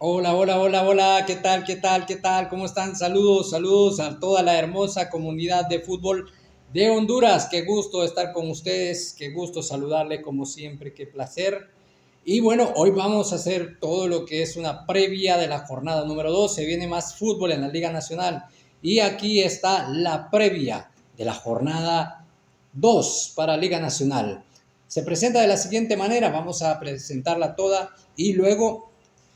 Hola, hola, hola, hola, ¿qué tal, qué tal, qué tal? ¿Cómo están? Saludos, saludos a toda la hermosa comunidad de fútbol de Honduras. Qué gusto estar con ustedes, qué gusto saludarle como siempre, qué placer. Y bueno, hoy vamos a hacer todo lo que es una previa de la jornada número 2. Se viene más fútbol en la Liga Nacional. Y aquí está la previa de la jornada 2 para Liga Nacional. Se presenta de la siguiente manera, vamos a presentarla toda y luego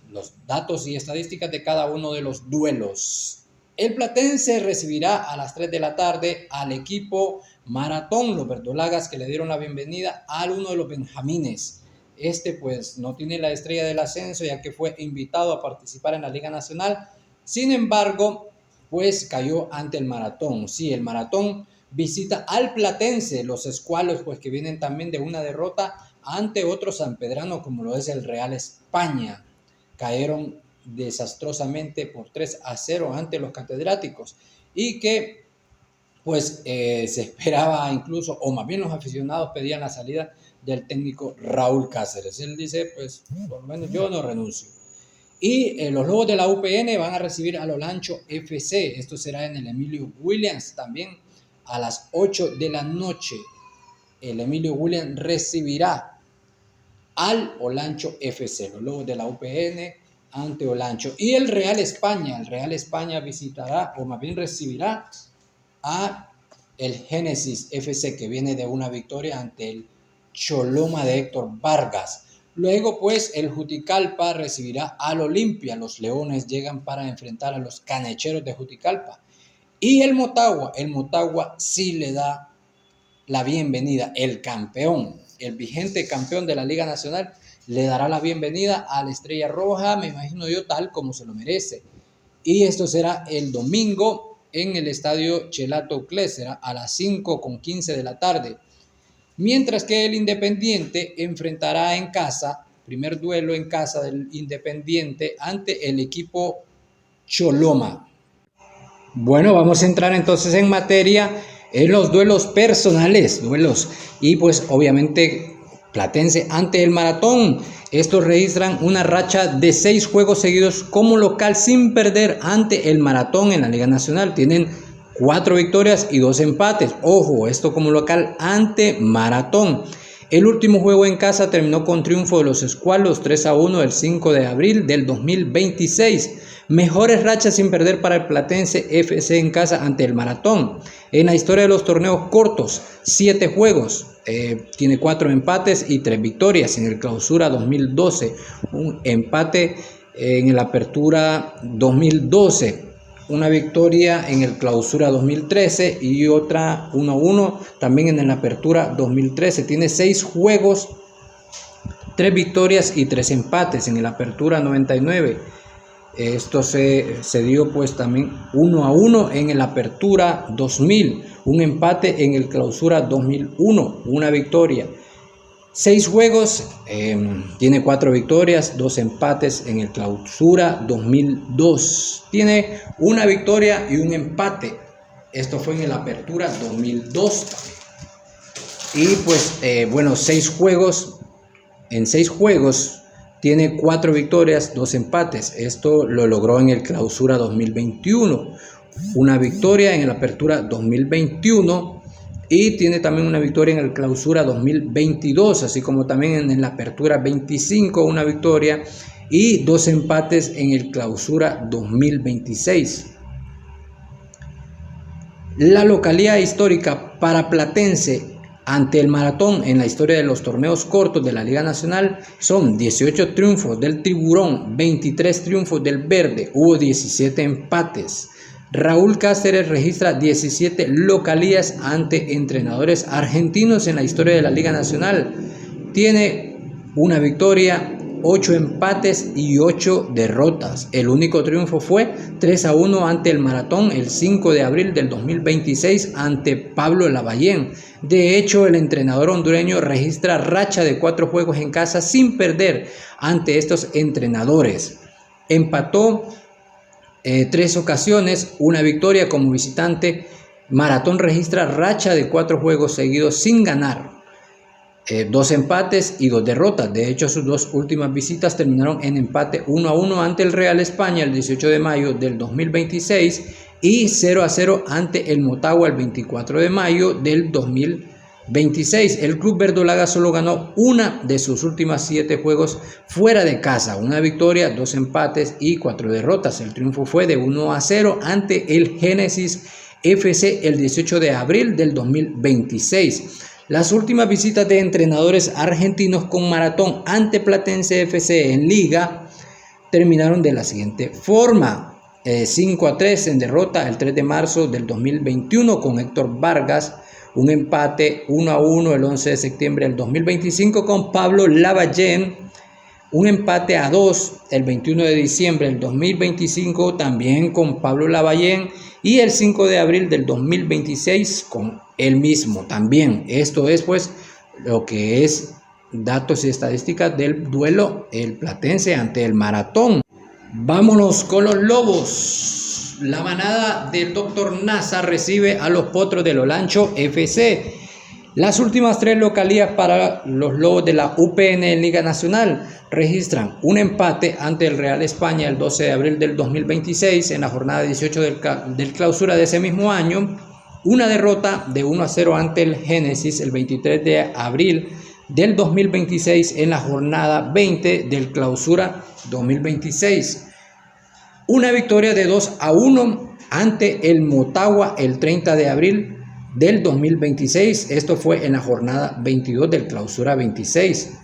los datos y estadísticas de cada uno de los duelos. El Platense recibirá a las 3 de la tarde al equipo Maratón, los verdolagas que le dieron la bienvenida al uno de los benjamines. Este pues no tiene la estrella del ascenso ya que fue invitado a participar en la Liga Nacional. Sin embargo, pues cayó ante el Maratón. Sí, el Maratón visita al Platense, los escualos pues que vienen también de una derrota ante otro sanpedrano como lo es el Real España. Cayeron desastrosamente por 3-0 ante los catedráticos y que pues se esperaba incluso, o más bien los aficionados pedían la salida del técnico Raúl Cáceres. Él dice, pues por lo menos yo no renuncio. Y los Lobos de la UPN van a recibir al Olancho FC. Esto será en el Emilio Williams también a las 8 de la noche. El Emilio Williams recibirá al Olancho FC, los Lobos de la UPN ante Olancho. Y el Real España visitará, o más bien recibirá a el Génesis FC, que viene de una victoria ante el Choloma de Héctor Vargas. Luego, pues, el Juticalpa recibirá al Olimpia. Los Leones llegan para enfrentar a los Canecheros de Juticalpa. Y el Motagua sí le da la bienvenida, el campeón, el vigente campeón de la Liga Nacional, le dará la bienvenida a la Estrella Roja, me imagino yo, tal como se lo merece. Y esto será el domingo en el estadio Chelato Clés, será a las 5:15 de la tarde. Mientras que el Independiente enfrentará en casa, primer duelo en casa del Independiente ante el equipo Choloma. Bueno, vamos a entrar entonces en materia en los duelos personales, y pues obviamente Platense ante el Maratón. Estos registran una racha de 6 juegos seguidos como local sin perder ante el Maratón en la Liga Nacional. Tienen 4 victorias y 2 empates. Ojo, esto como local ante Maratón. El último juego en casa terminó con triunfo de los Escualos 3-1 el 5 de abril del 2026. Mejores rachas sin perder para el Platense FC en casa ante el Maratón. En la historia de los torneos cortos, 7 juegos, tiene 4 empates y 3 victorias. En el Clausura 2012, un empate en el Apertura 2012. Una victoria en el Clausura 2013 y otra 1-1 también en la Apertura 2013. Tiene 6 juegos, 3 victorias y 3 empates en el Apertura 99. Esto se dio pues también 1-1 en el Apertura 2000, un empate en el Clausura 2001, una victoria. 6 juegos, tiene 4 victorias, 2 empates en el Clausura 2002. Tiene una victoria y un empate. Esto fue en el Apertura 2002 también. Y pues, bueno, 6 juegos. En 6 juegos tiene 4 victorias, 2 empates. Esto lo logró en el Clausura 2021. Una victoria en el Apertura 2021. Y tiene también una victoria en el Clausura 2022, así como también en la Apertura 25 una victoria y 2 empates en el Clausura 2026. La localidad histórica para Platense ante el Maratón en la historia de los torneos cortos de la Liga Nacional son 18 triunfos del Tiburón, 23 triunfos del Verde, hubo 17 empates. Raúl Cáceres registra 17 localías ante entrenadores argentinos en la historia de la Liga Nacional. Tiene una victoria, 8 empates y 8 derrotas. El único triunfo fue 3-1 ante el Maratón el 5 de abril del 2026 ante Pablo Lavallén. De hecho, el entrenador hondureño registra racha de 4 juegos en casa sin perder ante estos entrenadores. Empató 3 ocasiones, una victoria como visitante. Maratón registra racha de 4 juegos seguidos sin ganar. 2 empates y 2 derrotas. De hecho, sus 2 últimas visitas terminaron en empate 1-1 ante el Real España el 18 de mayo del 2026 y 0-0 ante el Motagua el 24 de mayo del 2026. El club verdolaga solo ganó una de sus últimas 7 juegos fuera de casa, una victoria, 2 empates y 4 derrotas. El triunfo fue de 1-0 ante el Génesis FC el 18 de abril del 2026. Las últimas visitas de entrenadores argentinos con Maratón ante Platense FC en Liga terminaron de la siguiente forma: 5-3 en derrota el 3 de marzo del 2021 con Héctor Vargas, un empate 1-1 el 11 de septiembre del 2025 con Pablo Lavallén, un empate a 2 el 21 de diciembre del 2025 también con Pablo Lavallén y el 5 de abril del 2026 con él mismo también. Esto es pues lo que es datos y estadísticas del duelo el Platense ante el Maratón. Vámonos con los Lobos. La manada del Dr. Nazar recibe a los Potros del Olancho FC. Las últimas 3 localías para los Lobos de la UPN en Liga Nacional registran un empate ante el Real España el 12 de abril del 2026 en la jornada 18 del clausura de ese mismo año, una derrota de 1-0 ante el Génesis el 23 de abril del 2026 en la jornada 20 del clausura 2026, una victoria de 2-1 ante el Motagua el 30 de abril del 2026, esto fue en la jornada 22 del clausura 26.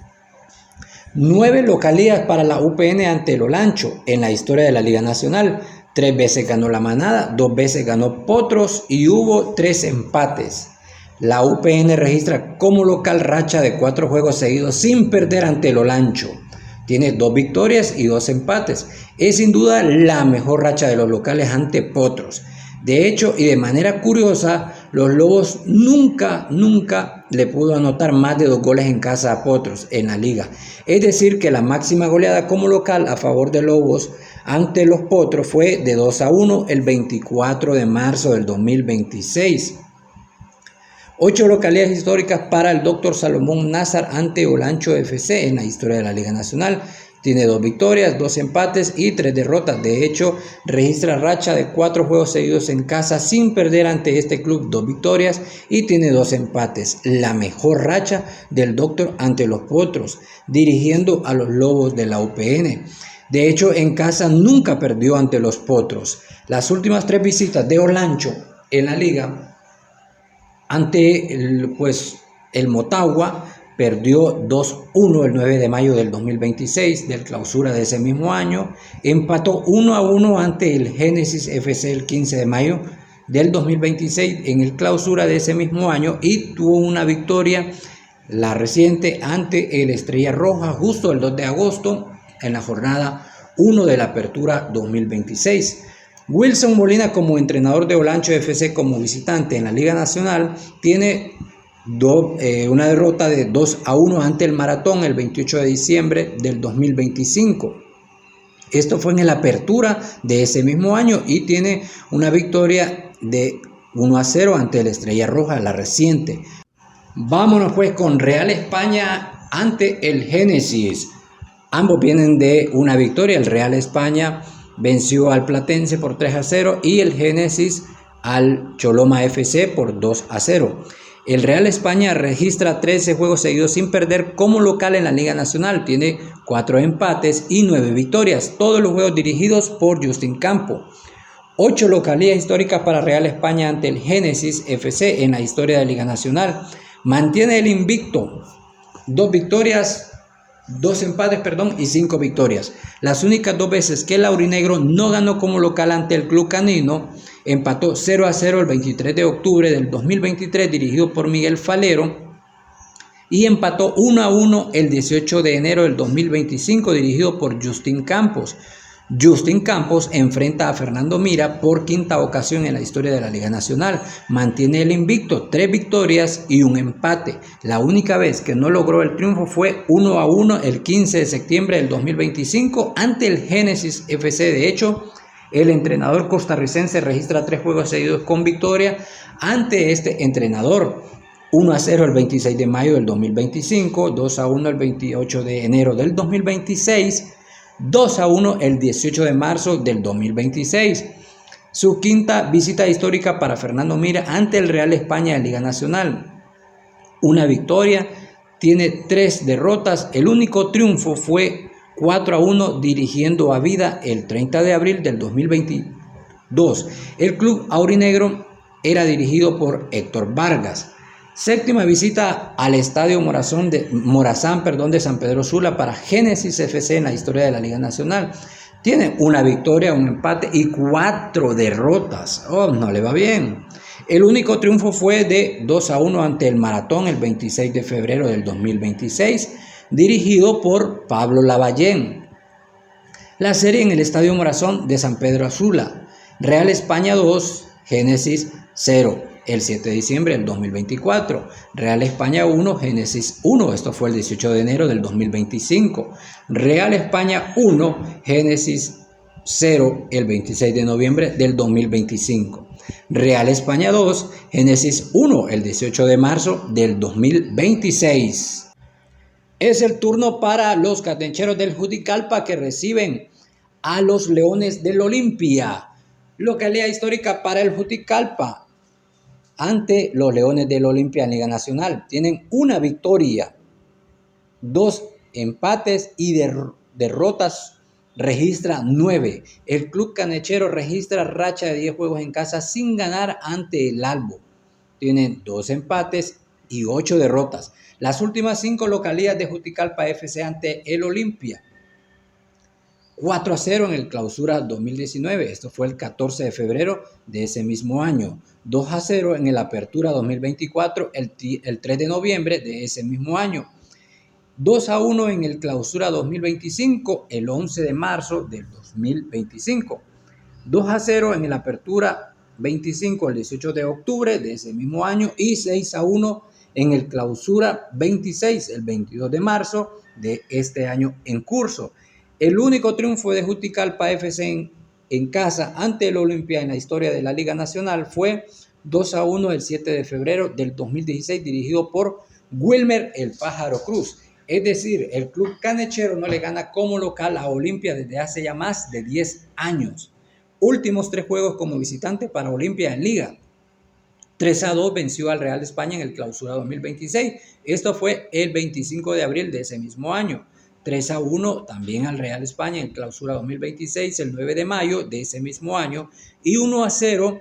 9 localías para la UPN ante el Olancho en la historia de la Liga Nacional. 3 veces ganó la manada, 2 veces ganó Potros y hubo 3 empates. La UPN registra como local racha de 4 juegos seguidos sin perder ante el Olancho. Tiene 2 victorias y 2 empates. Es sin duda la mejor racha de los locales ante Potros. De hecho, y de manera curiosa, los Lobos nunca le pudo anotar más de 2 goles en casa a Potros en la liga. Es decir, que la máxima goleada como local a favor de Lobos ante los Potros fue de 2-1 el 24 de marzo del 2026. 8 localidades históricas para el Dr. Salomón Nazar ante Olancho FC en la historia de la Liga Nacional. Tiene 2 victorias, 2 empates y 3 derrotas. De hecho, registra racha de 4 juegos seguidos en casa sin perder ante este club, 2 victorias y tiene 2 empates. La mejor racha del Doctor ante los Potros, dirigiendo a los Lobos de la UPN. De hecho, en casa nunca perdió ante los Potros. Las últimas 3 visitas de Olancho en la liga ante el Motagua, perdió 2-1 el 9 de mayo del 2026 del clausura de ese mismo año, empató 1-1 ante el Génesis FC el 15 de mayo del 2026 en el clausura de ese mismo año y tuvo una victoria, la reciente, ante el Estrella Roja justo el 2 de agosto en la jornada 1 de la apertura 2026. Wilson Molina como entrenador de Olancho FC como visitante en la Liga Nacional tiene una derrota de 2-1 ante el Maratón el 28 de diciembre del 2025. Esto fue en la apertura de ese mismo año y tiene una victoria de 1-0 ante el Estrella Roja, la reciente. Vámonos pues con Real España ante el Génesis. Ambos vienen de una victoria. El Real España venció al Platense por 3-0 y el Génesis al Choloma FC por 2-0. El Real España registra 13 juegos seguidos sin perder como local en la Liga Nacional. Tiene 4 empates y 9 victorias. Todos los juegos dirigidos por Justin Campo. 8 localías históricas para Real España ante el Génesis FC en la historia de la Liga Nacional. Mantiene el invicto. 2 victorias, 2 empates, y 5 victorias. Las únicas 2 veces que el aurinegro no ganó como local ante el club canino, empató 0-0 el 23 de octubre del 2023 dirigido por Miguel Falero y empató 1-1 el 18 de enero del 2025 dirigido por Justin Campos. Justin Campos enfrenta a Fernando Mira por 5ª ocasión en la historia de la Liga Nacional. Mantiene el invicto, 3 victorias y 1 empate. La única vez que no logró el triunfo fue 1-1 el 15 de septiembre del 2025 ante el Génesis FC. De hecho, el entrenador costarricense registra 3 juegos seguidos con victoria ante este entrenador. 1-0 el 26 de mayo del 2025, 2-1 el 28 de enero del 2026, 2-1 el 18 de marzo del 2026. Su quinta visita histórica para Fernando Mira ante el Real España de Liga Nacional. Una victoria, tiene 3 derrotas. El único triunfo fue 4-1 dirigiendo a Vida el 30 de abril del 2022. El club aurinegro era dirigido por Héctor Vargas. Séptima visita al Estadio Morazán de San Pedro Sula para Génesis FC en la historia de la Liga Nacional. Tiene una victoria, un empate y 4 derrotas. No le va bien. El único triunfo fue de 2-1 ante el Maratón el 26 de febrero del 2026, dirigido por Pablo Lavallén. La serie en el Estadio Morazán de San Pedro Sula. Real España 2, Génesis 0. El 7 de diciembre del 2024, Real España 1, Génesis 1, esto fue el 18 de enero del 2025, Real España 1, Génesis 0, el 26 de noviembre del 2025, Real España 2, Génesis 1, el 18 de marzo del 2026. Es el turno para los catencheros del Juticalpa que reciben a los Leones del Olimpia, localidad histórica para el Juticalpa. Ante los Leones del Olimpia en Liga Nacional. Tienen una victoria, 2 empates y derrotas registra 9. El club canechero registra racha de 10 juegos en casa sin ganar ante el Albo. Tienen 2 empates y 8 derrotas. Las últimas 5 localidades de Juticalpa FC ante el Olimpia. 4-0 en el Clausura 2019, esto fue el 14 de febrero de ese mismo año. 2-0 en el Apertura 2024, el 3 de noviembre de ese mismo año. 2-1 en el Clausura 2025, el 11 de marzo del 2025. 2-0 en el Apertura 25, el 18 de octubre de ese mismo año. Y 6-1 en el Clausura 26, el 22 de marzo de este año en curso. El único triunfo de Juticalpa FC en casa ante el Olimpia en la historia de la Liga Nacional fue 2-1 el 7 de febrero del 2016, dirigido por Wilmer el Pájaro Cruz. Es decir, el club canechero no le gana como local a Olimpia desde hace ya más de 10 años. Últimos 3 juegos como visitante para Olimpia en Liga. 3-2 venció al Real España en el Clausura 2026. Esto fue el 25 de abril de ese mismo año. 3-1 también al Real España en Clausura 2026, el 9 de mayo de ese mismo año, y 1-0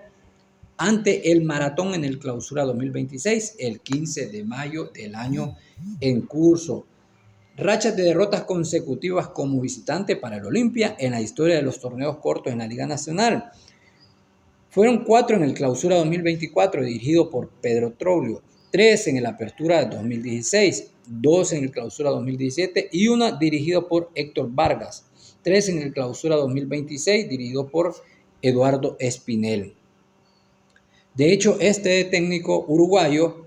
ante el Maratón en el Clausura 2026, el 15 de mayo del año en curso. Rachas de derrotas consecutivas como visitante para el Olimpia en la historia de los torneos cortos en la Liga Nacional. Fueron 4 en el Clausura 2024, dirigido por Pedro Troglio, 3 en el Apertura de 2016, 2 en el Clausura 2017 y 1 dirigido por Héctor Vargas, 3 en el Clausura 2026, dirigido por Eduardo Espinel. De hecho, este técnico uruguayo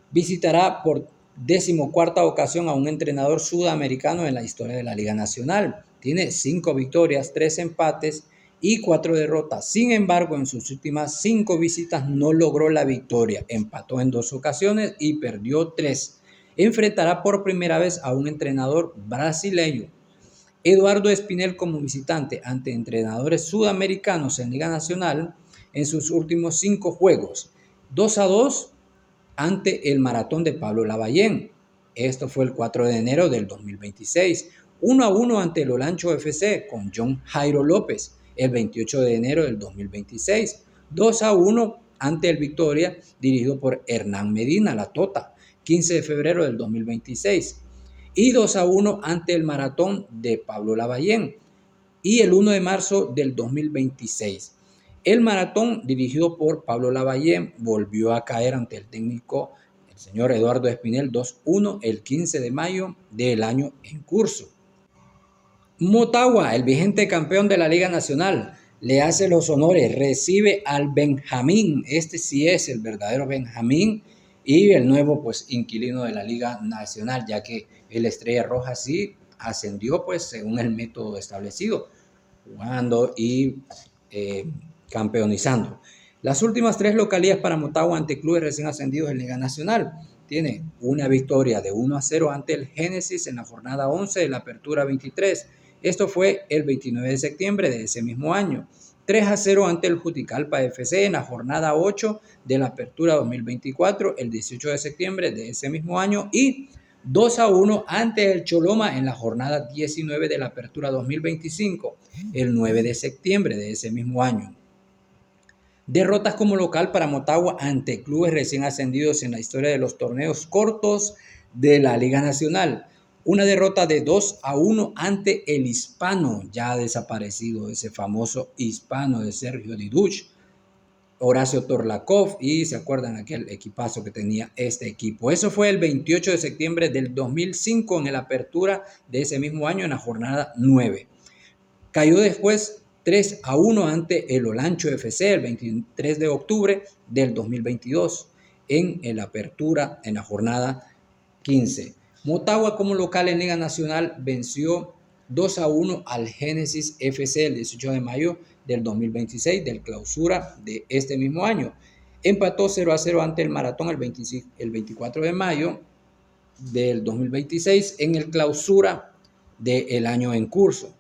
visitará por 14ª ocasión a un entrenador sudamericano en la historia de la Liga Nacional. Tiene 5 victorias, 3 empates y 4 derrotas. Sin embargo, en sus últimas 5 visitas no logró la victoria. Empató en 2 ocasiones y perdió 3. Enfrentará por primera vez a un entrenador brasileño. Eduardo Espinel como visitante ante entrenadores sudamericanos en Liga Nacional en sus últimos 5 juegos. 2-2 ante el Maratón de Pablo Lavallén. Esto fue el 4 de enero del 2026. 1-1 ante el Olancho FC con John Jairo López el 28 de enero del 2026. 2-1 ante el Victoria dirigido por Hernán Medina, la Tota, 15 de febrero del 2026. Y 2-1 ante el Maratón de Pablo Lavallén y el 1 de marzo del 2026. El Maratón, dirigido por Pablo Lavallén, volvió a caer ante el técnico, el señor Eduardo Espinel, 2-1 el 15 de mayo del año en curso. Motagua, el vigente campeón de la Liga Nacional, le hace los honores, recibe al Benjamín. Este sí es el verdadero Benjamín y el nuevo inquilino de la Liga Nacional, ya que el Estrella Roja sí ascendió según el método establecido, jugando y campeonizando. Las últimas 3 localías para Motagua ante clubes recién ascendidos en Liga Nacional. Tiene una victoria de 1-0 ante el Génesis en la jornada 11 de la Apertura 23. Esto fue el 29 de septiembre de ese mismo año. 3-0 ante el Juticalpa FC en la jornada 8 de la Apertura 2024, el 18 de septiembre de ese mismo año. Y 2-1 ante el Choloma en la jornada 19 de la Apertura 2025, el 9 de septiembre de ese mismo año. Derrotas como local para Motagua ante clubes recién ascendidos en la historia de los torneos cortos de la Liga Nacional. Una derrota de 2-1 ante el Hispano, ya desaparecido, ese famoso Hispano de Sergio Diduch, Horacio Torlakov, y se acuerdan aquel equipazo que tenía este equipo. Eso fue el 28 de septiembre del 2005 en la apertura de ese mismo año en la jornada 9. Cayó después 3-1 ante el Olancho FC el 23 de octubre del 2022 en la apertura en la jornada 15. Motagua como local en Liga Nacional venció 2-1 al Génesis FC el 18 de mayo del 2026 del clausura de este mismo año. Empató 0-0 ante el Maratón el 24 de mayo del 2026 en el clausura del año en curso.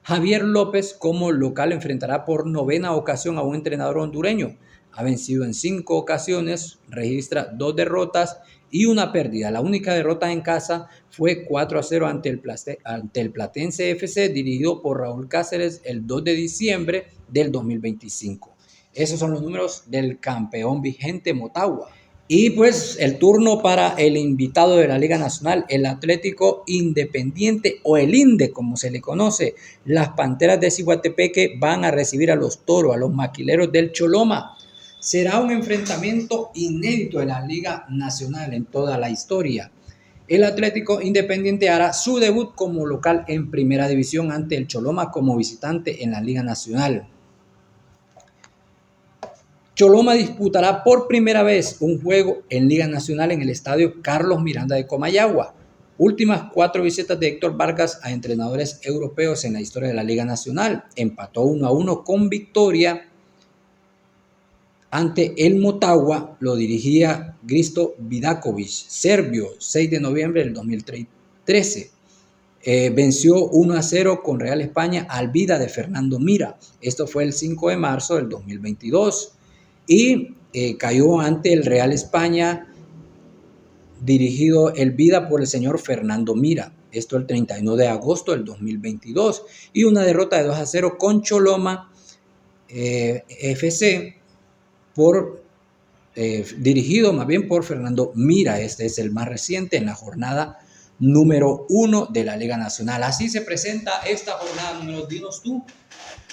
Javier López como local enfrentará por 9ª ocasión a un entrenador hondureño. Ha vencido en 5 ocasiones, registra 2 derrotas y una pérdida. La única derrota en casa fue 4-0 ante el Platense FC, dirigido por Raúl Cáceres el 2 de diciembre del 2025. Esos son los números del campeón vigente Motagua. Y pues el turno para el invitado de la Liga Nacional, el Atlético Independiente o el INDE como se le conoce. Las Panteras de Ciguatepeque van a recibir a los Toros, a los Maquileros del Choloma. Será un enfrentamiento inédito en la Liga Nacional en toda la historia. El Atlético Independiente hará su debut como local en Primera División ante el Choloma como visitante en la Liga Nacional. Choloma disputará por primera vez un juego en Liga Nacional en el estadio Carlos Miranda de Comayagua. Últimas 4 visitas de Héctor Vargas a entrenadores europeos en la historia de la Liga Nacional. Empató 1-1 con victoria ante el Motagua, lo dirigía Hristo Vidakovic, serbio, 6 de noviembre del 2013. Venció 1-0 con Real España al Vida de Fernando Mira. Esto fue el 5 de marzo del 2022. Y cayó ante el Real España, dirigido el Vida por el señor Fernando Mira. Esto el 31 de agosto del 2022. Y una derrota de 2-0 con Choloma FC, dirigido más bien por Fernando Mira. Este es el más reciente en la jornada número 1 de la Liga Nacional. Así se presenta esta jornada número 2. Dinos tú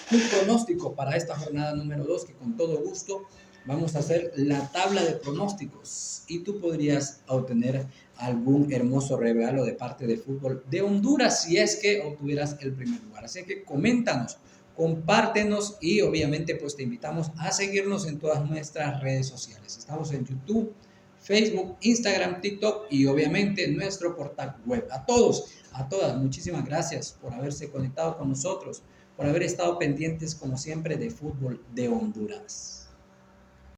tu pronóstico para esta jornada número 2, que con todo gusto vamos a hacer la tabla de pronósticos y tú podrías obtener algún hermoso regalo de parte de Fútbol de Honduras si es que obtuvieras el primer lugar. Así que coméntanos, compártenos y obviamente pues te invitamos a seguirnos en todas nuestras redes sociales. Estamos en YouTube, Facebook, Instagram, TikTok y obviamente nuestro portal web. A todos, a todas, muchísimas gracias por haberse conectado con nosotros, por haber estado pendientes como siempre de Fútbol de Honduras.